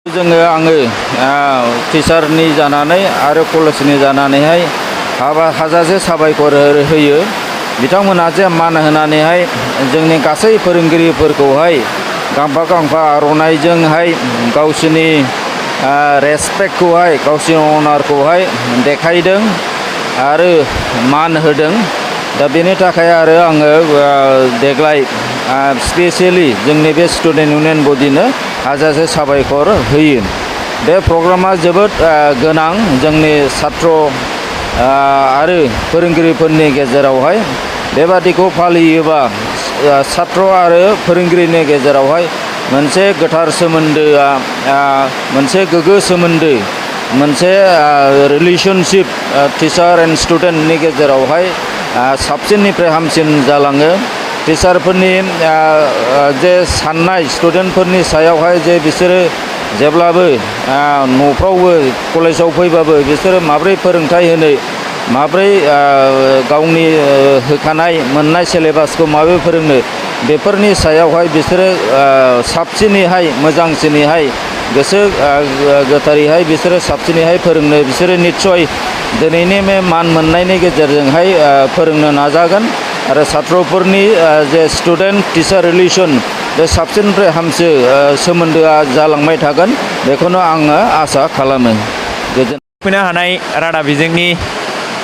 आङो टिचारनि जानानै आरो कलेजनि जानानैहाय हाजासे साबायखर होयो बिथांमोनहा जे मान होनानैहाय जोंनि गासै फोरोंगिरिफोरखौहाय गांफा गांफा आर'नाइजोंहाय गावसिनि रेसपेक्टखौहाय गावसिनि अनारखौहाय देखायदों आरो मान होदों। दा बेनि थाखाय आरो आङो देग्लाय स्पेसियेलि जोंनि बे स्टुडेन्ट इउनियन बडिनो हाजासे साबायखर होयो। बे प्रग्रामा जोबोद गोनां जोंनि छात्र आरो फोरोंगिरिफोरनि गेजेरावहाय। बेबादिखौ फालियोबा छात्र आरो फोरोंगिरिनि गेजेरावहाय मोनसे गोथार सोमोन्दोआ मोनसे गोग्गो सोमोन्दो मोनसे रिलेशनशिप टिचार एन्ड स्टुडेन्टनि गेजेरावहाय साबसिननिफ्राय हामसिन जालाङो। टिचारफोरनि जे साननाय स्टुडेन्टफोरनि सायावहाय जे बिसोरो जेब्लाबो न'फ्रावबो कलेजाव फैबाबो बिसोरो माब्रै फोरोंथाइ होनो माब्रै गावनि होखानाय मोननाय सिलेबासखौ माब्रै फोरोंनो बेफोरनि सायावहाय बिसोरो साबसिनैहाय मोजांसिनैहाय गोसो गोथारैहाय बिसोरो साबसिनैहाय फोरोंनो बिसोरो निस्सय दिनैनि बे मान मोननायनि गेजेरजोंहाय फोरोंनो नाजागोन आरो छात्रफोरनि जे स्टुडेन्ट टिचार रिलेसन बे साबसिननिफ्राय हामसिन सोमोन्दोआ जालांबाय थागोन बेखौनो आङो आसा खालामो। फैनो हानाय रादाब बिजोंनि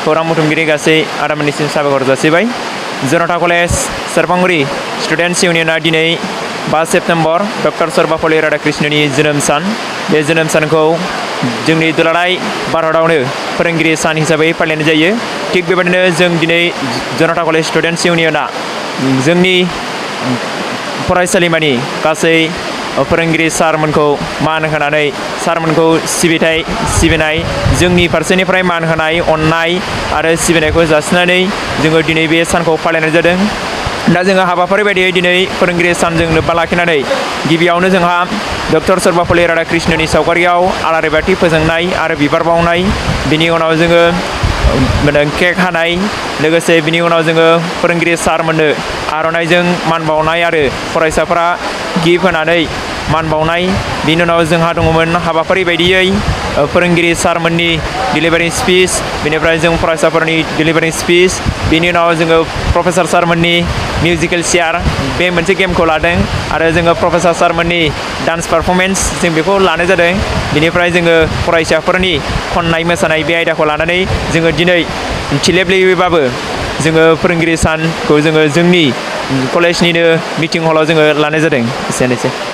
खौरां बुथुमगिरि गासै आदामोननिसिम साबायखर जासिबाय। जनता कलेज सेरफांगुरि स्टुडेन्टस इउनियना दिनै 5 सेप्तेम्बर डक्टर सर्वपल्ली राधाकृष्णननि जोनोम सान। बे जोनोम सानखौ जोंनि दुलाराय भारतआवनो फोरोंगिरि सान हिसाबै फालिनाय जायो। थिग बेबायदिनो जों दिनै जनता कलेज स्टुडेन्टस इउनियना जोंनि फरायसालिमानि गासै फोरोंगिरि सारमोनखौ मान होनानै सारमोनखौ सिबिनाय जोंनि फारसेनिफ्राय मान होनाय अननाय आरो सिबिनायखौ जासिनानै जोङो दिनै बे सानखौ फालिनाय जादों। दा जोङो हाबाफारि बायदियै दिनै फोरोंगिरि सानजों लोब्बा लाखिनानै गिबियावनो जोंहा डक्टर सर्वपल्ली राधाकृष्णननि सावगारियाव आलारि बाथि फोजोंनाय आरो बिबार बावनाय, बिनि उनाव जोङो केक हानाय, लोगोसे बिनि उनाव जोङो फोरोंगिरि सारमोननो आर'नाइजों मान बावनाय आरो फरायसाफोरा गिफ्ट होनानै मान बावनाय। बिनि उनाव जोंहा दङमोन हाबाफारि बायदियै फोरोंगिरि सारमोननि डिलिभारि स्पिच, बेनिफ्राय जों फरायसाफोरनि डिलिभारि स्पिच, बिनि उनाव जोङो प्रफेसर सारमोननि मिउजिकेल चेयार बे मोनसे गेमखौ लादों आरो जोङो प्रफेसर सारमोननि डान्स पारफरमेन्स जों बेखौ लानाय जादों। बिनिफ्राय जोङो फरायसाफोरनि खननाय मोसानाय बे आयदाखौ लानानै जोङो दिनै थिलेबलेयैबाबो जोङो फोरोंगिरि सानखौ जोङो जोंनि कलेजनिनो मिटिं हलाव जोङो लानाय जादों। एसेनोसै।